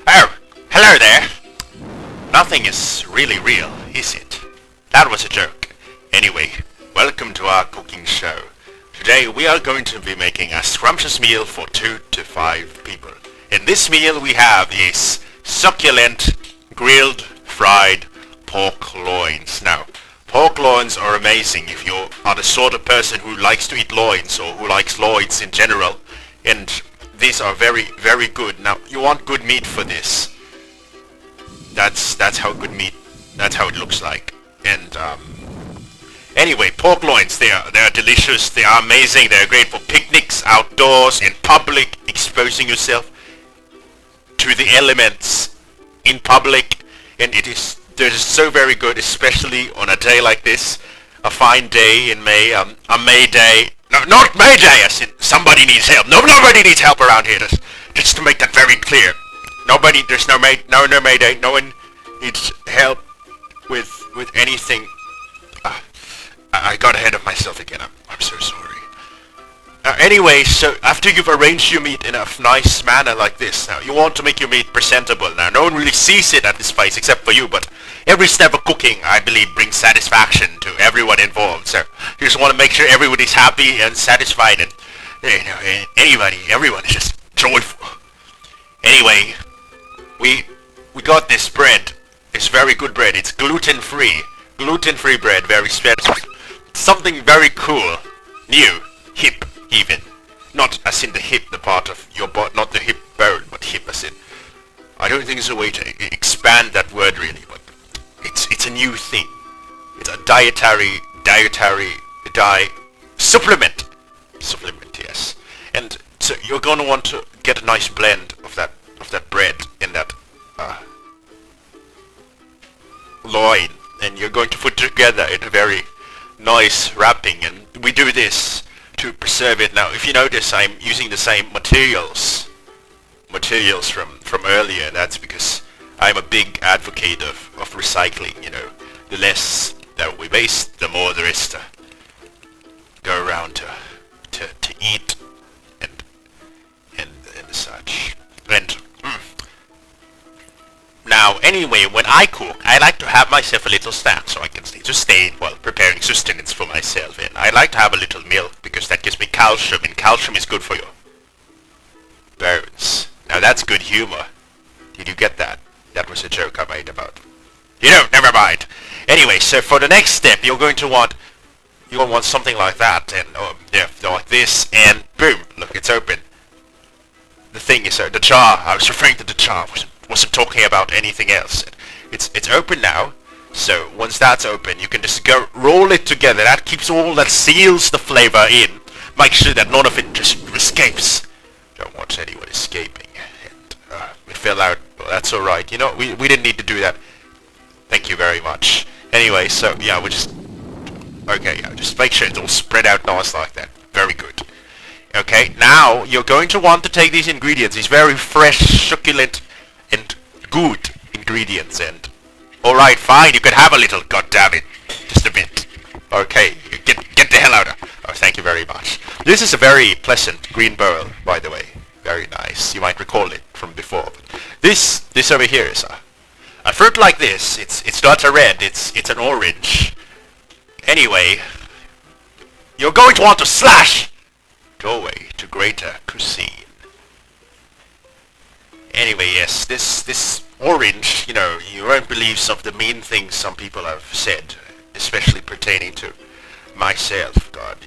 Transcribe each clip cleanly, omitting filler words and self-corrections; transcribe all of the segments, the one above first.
Oh, hello there. Nothing is really real, is it? That was a joke. Anyway, welcome to our cooking show. Today we are going to be making a scrumptious meal for 2 to 5 people. In this meal we have is succulent, grilled, fried pork loins. Now, pork loins are amazing if you are the sort of person who likes to eat loins or who likes loins in general. And these are very, very good. Now, you want good meat for this. That's how good meat, that's how it looks like. And anyway, pork loins, they are delicious, they are amazing, they are great for picnics, outdoors, in public, exposing yourself to the elements in public, and they're just so very good, especially on a day like this, a fine day in May, a May Day. No, not May Day, as in somebody needs help. No, nobody needs help around here, just to make that very clear. There's no May Day, no one needs help with anything. I got ahead of myself again, I'm so sorry. Anyway, so after you've arranged your meat in a nice manner like this, now you want to make your meat presentable. Now no one really sees it at this place except for you, but every step of cooking, I believe, brings satisfaction to everyone involved. So you just want to make sure everybody's happy and satisfied, and everyone is just joyful. Anyway, we got this bread. It's very good bread. It's gluten-free. Gluten-free bread, very special. Something very cool, new, hip even. Not as in the hip, the part of your body, not the hip bone, but hip as in. I don't think there's a way to expand that word really, but it's a new thing. It's a dietary supplement. Supplement, yes. And so you're gonna want to get a nice blend of that bread in that loin, and you're going to put together in a very nice wrapping, and we do this to preserve it. Now if you notice, I'm using the same materials from earlier. That's because I'm a big advocate of recycling. The less that we waste, the more there is to go around to eat and such. And now, anyway, when I cook, I like to have myself a little snack so I can sustain while preparing sustenance for myself. And I like to have a little milk because that gives me calcium, and calcium is good for your bones. Now that's good humor. Did you get that? That was a joke I made about. Never mind. Anyway, so for the next step, you're going to want something like that, and like this, and boom, look, it's open. The thing is, the jar. I was referring to the jar. Wasn't talking about anything else. It's open now, so once that's open, you can just go roll it together. That seals the flavor in. Make sure that none of it just escapes. Don't want anyone escaping. And it fell out. Well, that's all right. We didn't need to do that. Thank you very much. Anyway, so yeah, just make sure it's all spread out nice like that. Very good. Okay, now you're going to want to take these ingredients, these very fresh, succulent, and good ingredients, and alright, fine, you can have a little, goddammit, just a bit. Okay, get the hell out of. Oh, thank you very much. This is a very pleasant green bowl, by the way. Very nice. You might recall it from before. But this over here is a fruit like this. It's not a red, it's an orange. Anyway, you're going to want to slash doorway to greater cuisine. Anyway, yes, this orange, you won't believe some of the mean things some people have said, especially pertaining to myself. God,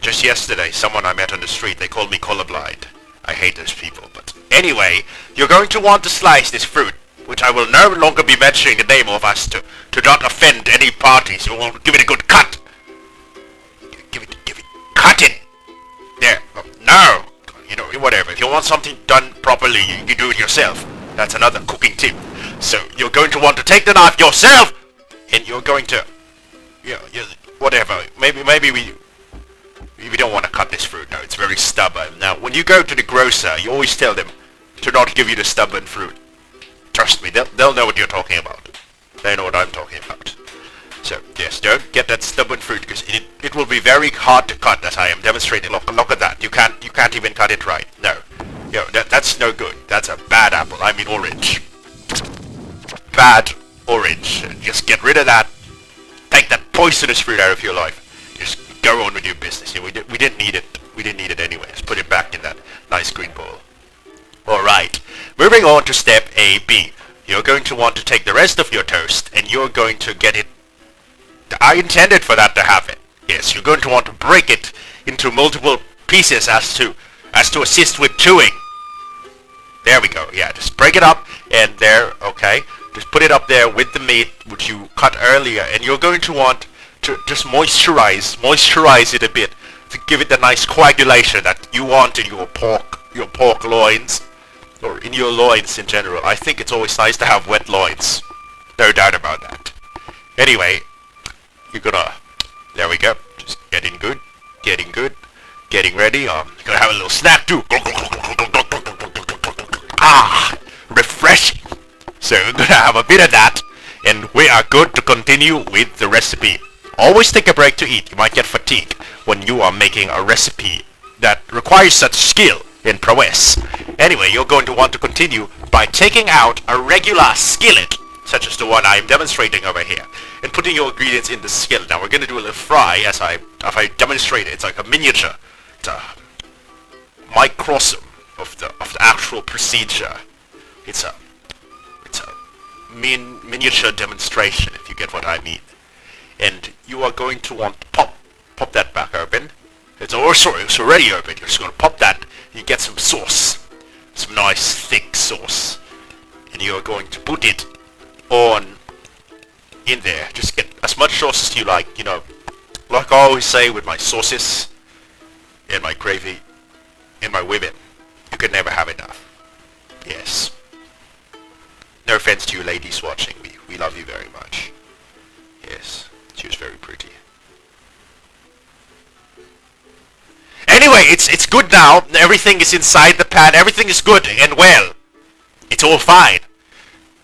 just yesterday, someone I met on the street, they called me colorblind. I hate those people, but anyway, you're going to want to slice this fruit, which I will no longer be mentioning the name of us to not offend any parties. You will give it a good cut. Give it, cut it! There, no! Whatever, if you want something done properly, you do it yourself. That's another cooking tip. So, you're going to want to take the knife yourself, and you're going to, whatever. Maybe we don't want to cut this fruit. No, it's very stubborn. Now, when you go to the grocer, you always tell them to not give you the stubborn fruit. Trust me, they'll know what you're talking about. They know what I'm talking about. So, yes, don't get that stubborn fruit, because it will be very hard to cut, as I am demonstrating. Look at that. You can't even cut it right. No. That's no good. That's a bad apple. I mean orange. Bad orange. Just get rid of that. Take that poisonous fruit out of your life. Just go on with your business. We didn't need it. We didn't need it anyway. Just put it back in that nice green bowl. Alright. Moving on to step A, B. You're going to want to take the rest of your toast, and you're going to get it... I intended for that to happen. Yes, you're going to want to break it into multiple pieces as to assist with chewing. There we go. Yeah, just break it up, and there, okay. Just put it up there with the meat, which you cut earlier, and you're going to want to just moisturize it a bit to give it the nice coagulation that you want in your pork loins, or in your loins in general. I think it's always nice to have wet loins. No doubt about that. Anyway, you're gonna... There we go. Just getting good. Getting ready. You're gonna have a little snack too. Ah! Refreshing! So we're gonna have a bit of that, and we are good to continue with the recipe. Always take a break to eat. You might get fatigued when you are making a recipe that requires such skill and prowess. Anyway, you're going to want to continue by taking out a regular skillet, such as the one I'm demonstrating over here, and putting your ingredients in the skillet. Now we're going to do a little fry as I demonstrate it. It's like a miniature. It's a microcosm of the actual procedure. It's a miniature demonstration, if you get what I mean. And you are going to want to pop that back open. It's already open. You're just going to pop that. You get some sauce, some nice thick sauce, and you are going to put it on in there. Just get as much sauce as you like. You know, like I always say with my sauces and my gravy and my women, you can never have enough. Yes. No offense to you ladies watching. We love you very much. Yes, she was very pretty. Anyway, it's good now. Everything is inside the pan. Everything is good and well. It's all fine.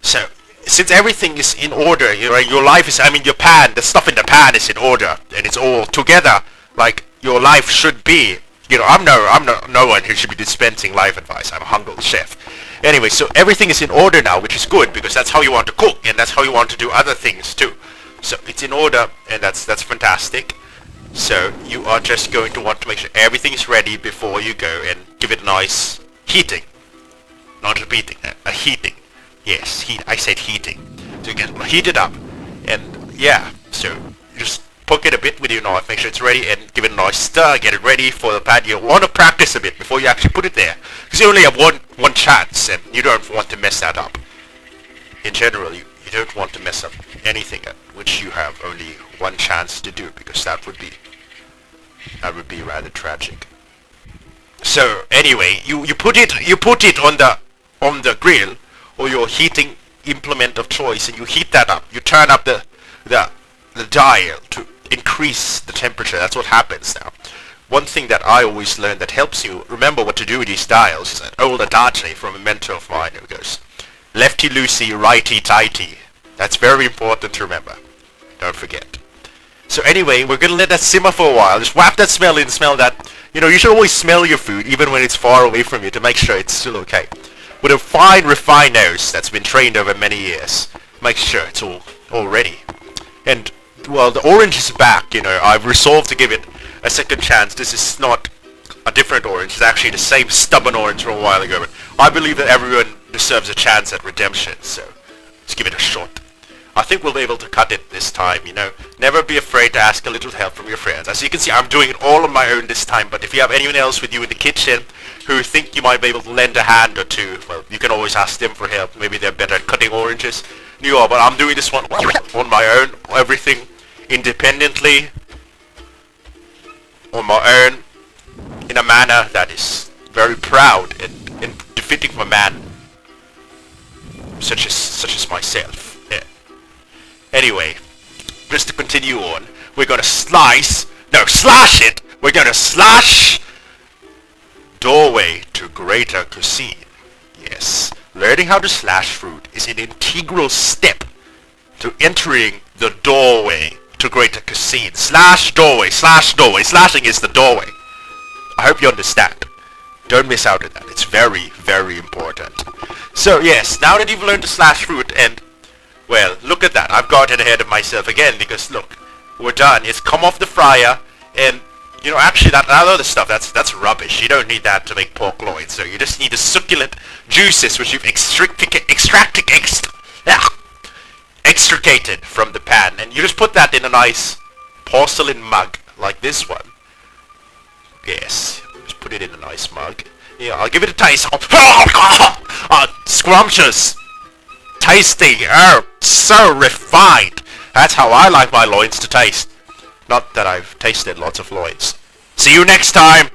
So, since everything is in order, your life is, your pan, the stuff in the pan is in order, and it's all together like your life should be. I'm no one who should be dispensing life advice. I'm a humble chef. Anyway, so everything is in order now, which is good, because that's how you want to cook, and that's how you want to do other things too. So it's in order, and that's fantastic. So you are just going to want to make sure everything is ready before you go and give it a nice heating. Not repeating, a heating. Yes, I said heating. So you can heat it up, and yeah, so you just poke it a bit with your knife, make sure it's ready, and give it a nice stir, get it ready for the pan. You want to practice a bit before you actually put it there, because you only have one chance, and you don't want to mess that up. In general, you don't want to mess up anything which you have only one chance to do, because that would be rather tragic. So anyway, you put it on the grill or your heating implement of choice, and you heat that up. You turn up the dial to increase the temperature. That's what happens now. One thing that I always learn that helps you remember what to do with these dials is an old adage from a mentor of mine who goes, lefty-loosey, righty-tighty. That's very important to remember. Don't forget. So anyway, we're going to let that simmer for a while. Just whap that smell in, smell that. You should always smell your food, even when it's far away from you, to make sure it's still okay. With a fine, refined nose that's been trained over many years, make sure it's all ready. And, well, the orange is back, I've resolved to give it a second chance. This is not a different orange. It's actually the same stubborn orange from a while ago. But I believe that everyone deserves a chance at redemption, so let's give it a shot. I think we'll be able to cut it this time, Never be afraid to ask a little help from your friends. As you can see, I'm doing it all on my own this time, but if you have anyone else with you in the kitchen who think you might be able to lend a hand or two, well, you can always ask them for help. Maybe they're better at cutting oranges than you are, but I'm doing this one on my own, everything independently, on my own, in a manner that is very proud and befitting of a man such as myself. Yeah. Anyway, just to continue on, we're gonna slash it we're gonna slash doorway to greater cuisine. Yes, learning how to slash fruit is an integral step to entering the doorway to greater cuisine. Slash doorway, slashing is the doorway. I hope you understand. Don't miss out on that. It's very, very important. So yes, now that you've learned to slash fruit and, well, look at that. I've gotten ahead of myself again because look, we're done. It's come off the fryer and, you know, actually that other stuff, that's rubbish. You don't need that to make pork loins. So you just need the succulent juices which you've extricated from the pan. And you just put that in a nice porcelain mug like this one. Yes, just put it in a nice mug. Yeah, I'll give it a taste. Scrumptious! Tasty! Oh, so refined! That's how I like my loins to taste. Not that I've tasted lots of loins. See you next time!